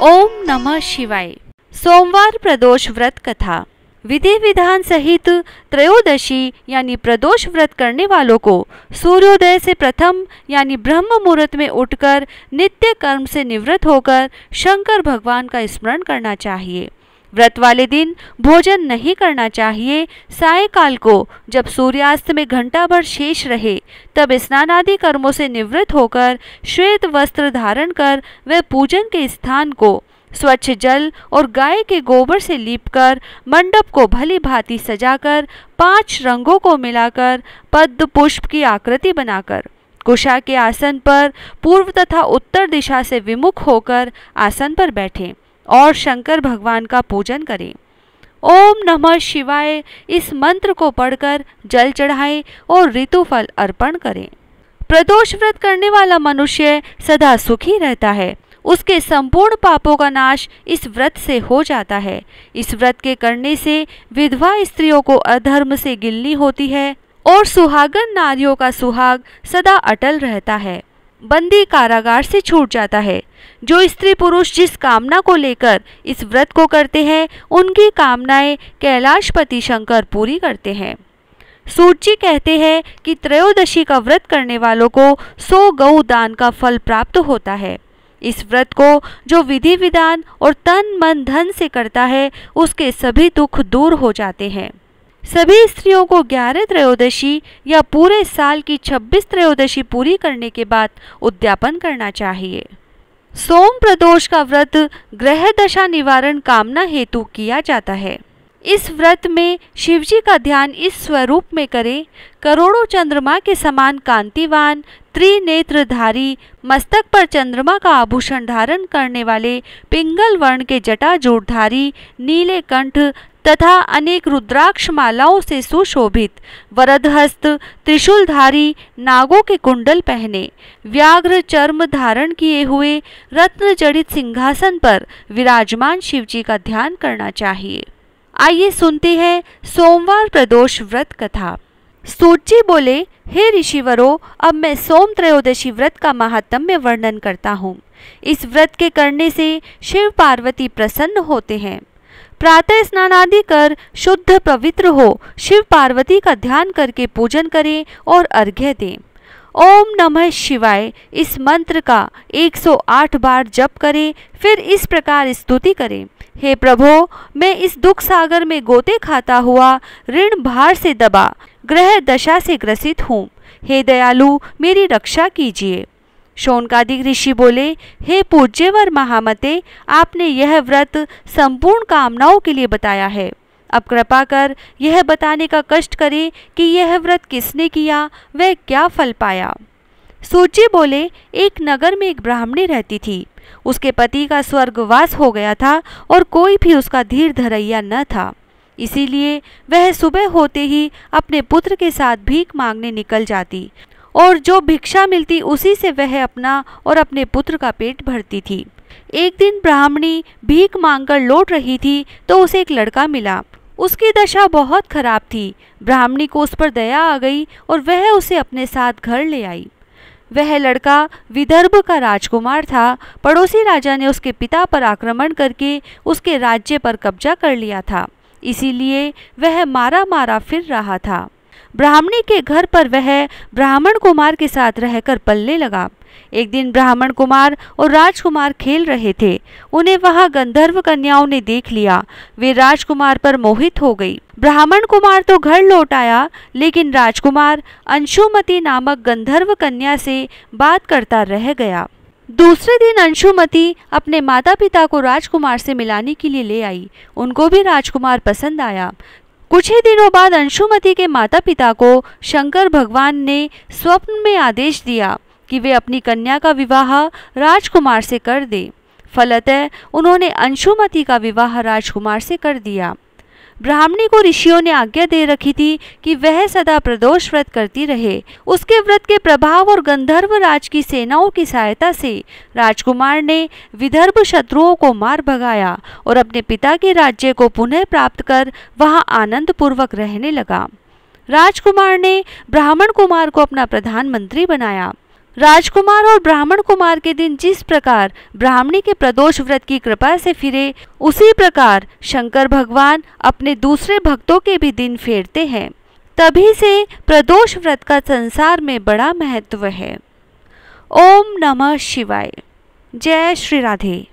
ओम नमः शिवाय। सोमवार प्रदोष व्रत कथा। विधि विधान सहित त्रयोदशी यानी प्रदोष व्रत करने वालों को सूर्योदय से प्रथम यानी ब्रह्म मुहूर्त में उठकर नित्य कर्म से निवृत्त होकर शंकर भगवान का स्मरण करना चाहिए। व्रत वाले दिन भोजन नहीं करना चाहिए। सायकाल को जब सूर्यास्त में घंटा भर शेष रहे तब स्नान आदि कर्मों से निवृत्त होकर श्वेत वस्त्र धारण कर वह पूजन के स्थान को स्वच्छ जल और गाय के गोबर से लीपकर मंडप को भली भांति सजाकर 5 रंगों को मिलाकर पद्म पुष्प की आकृति बनाकर कुशा के आसन पर पूर्व तथा उत्तर दिशा से विमुख होकर आसन पर बैठें और शंकर भगवान का पूजन करें। ओम नमः शिवाय इस मंत्र को पढ़कर जल चढ़ाएं और ऋतुफल अर्पण करें। प्रदोष व्रत करने वाला मनुष्य सदा सुखी रहता है। उसके संपूर्ण पापों का नाश इस व्रत से हो जाता है। इस व्रत के करने से विधवा स्त्रियों को अधर्म से गिलनी होती है और सुहागन नारियों का सुहाग सदा अटल रहता है। बंदी कारागार से छूट जाता है। जो स्त्री पुरुष जिस कामना को लेकर इस व्रत को करते हैं उनकी कामनाएं कैलाशपति शंकर पूरी करते हैं। सूत जी कहते हैं कि त्रयोदशी का व्रत करने वालों को 100 गौ दान का फल प्राप्त होता है। इस व्रत को जो विधि विधान और तन मन धन से करता है उसके सभी दुख दूर हो जाते हैं। सभी स्त्रियों को 11 त्रयोदशी या पूरे साल की 26 त्रयोदशी पूरी करने के बाद उद्यापन करना चाहिए। सोम प्रदोष का व्रत ग्रह दशा निवारण कामना हेतु किया जाता है। इस व्रत में शिवजी का ध्यान इस स्वरूप में करें। करोड़ों चंद्रमा के समान कांतिवान त्रिनेत्रधारी मस्तक पर चंद्रमा का आभूषण धारण करने वाले पिंगल वर्ण के जटाजूटधारी नीले कंठ तथा अनेक रुद्राक्ष मालाओं से सुशोभित वरदहस्त त्रिशूलधारी नागों के कुंडल पहने व्याघ्र चर्म धारण किए हुए रत्न जड़ित सिंहासन पर विराजमान शिवजी का ध्यान करना चाहिए। आइए सुनते हैं सोमवार प्रदोष व्रत कथा। सूत जी बोले, हे ऋषिवरों, अब मैं सोम त्रयोदशी व्रत का महात्म्य वर्णन करता हूँ। इस व्रत के करने से शिव पार्वती प्रसन्न होते हैं। प्रातः स्नान आदि कर शुद्ध पवित्र हो शिव पार्वती का ध्यान करके पूजन करें और अर्घ्य दें। ओम नमः शिवाय इस मंत्र का 108 बार जप करें। फिर इस प्रकार स्तुति करें, हे प्रभो, मैं इस दुख सागर में गोते खाता हुआ ऋण भार से दबा ग्रह दशा से ग्रसित हूँ। हे दयालु, मेरी रक्षा कीजिए। शौनकादिक ऋषि बोले, हे पूज्यवर महामते, आपने यह व्रत संपूर्ण कामनाओं के लिए बताया है। अब कृपा कर यह बताने का कष्ट करें कि यह व्रत किसने किया, वह क्या फल पाया। सूत जी बोले, एक नगर में एक ब्राह्मणी रहती थी। उसके पति का स्वर्गवास हो गया था और कोई भी उसका धीर धरैया न था। इसीलिए वह सुबह होते ही अपने पुत्र के साथ भीख मांगने निकल जाती और जो भिक्षा मिलती उसी से वह अपना और अपने पुत्र का पेट भरती थी। एक दिन ब्राह्मणी भीख मांगकर लौट रही थी तो उसे एक लड़का मिला। उसकी दशा बहुत खराब थी। ब्राह्मणी को उस पर दया आ गई और वह उसे अपने साथ घर ले आई। वह लड़का विदर्भ का राजकुमार था। पड़ोसी राजा ने उसके पिता पर आक्रमण करके उसके राज्य पर कब्जा कर लिया था, इसीलिए वह मारा मारा फिर रहा था। ब्राह्मणी के घर पर वह ब्राह्मण कुमार के साथ रहकर पलने लगा। एक दिन ब्राह्मण कुमार और राजकुमार खेल रहे थे। उन्हें वहां गंधर्व कन्याओं ने देख लिया। वे राजकुमार पर मोहित हो गई। ब्राह्मण कुमार तो घर लौट आया, लेकिन राजकुमार अंशुमति नामक गंधर्व कन्या से बात करता रह गया। दूसरे दिन अंशुमति अपने माता पिता को राजकुमार से मिलाने के लिए ले आई। उनको भी राजकुमार पसंद आया। कुछ ही दिनों बाद अंशुमति के माता पिता को शंकर भगवान ने स्वप्न में आदेश दिया कि वे अपनी कन्या का विवाह राजकुमार से कर दें। फलतः उन्होंने अंशुमति का विवाह राजकुमार से कर दिया। ब्राह्मणी को ऋषियों ने आज्ञा दे रखी थी कि वह सदा प्रदोष व्रत करती रहे। उसके व्रत के प्रभाव और गंधर्व राज की सेनाओं की सहायता से राजकुमार ने विदर्भ शत्रुओं को मार भगाया और अपने पिता के राज्य को पुनः प्राप्त कर वहां आनंद पूर्वक रहने लगा। राजकुमार ने ब्राह्मण कुमार को अपना प्रधानमंत्री बनाया। राजकुमार और ब्राह्मण कुमार के दिन जिस प्रकार ब्राह्मणी के प्रदोष व्रत की कृपा से फिरे, उसी प्रकार शंकर भगवान अपने दूसरे भक्तों के भी दिन फेरते हैं। तभी से प्रदोष व्रत का संसार में बड़ा महत्व है। ओम नमः शिवाय। जय श्री राधे।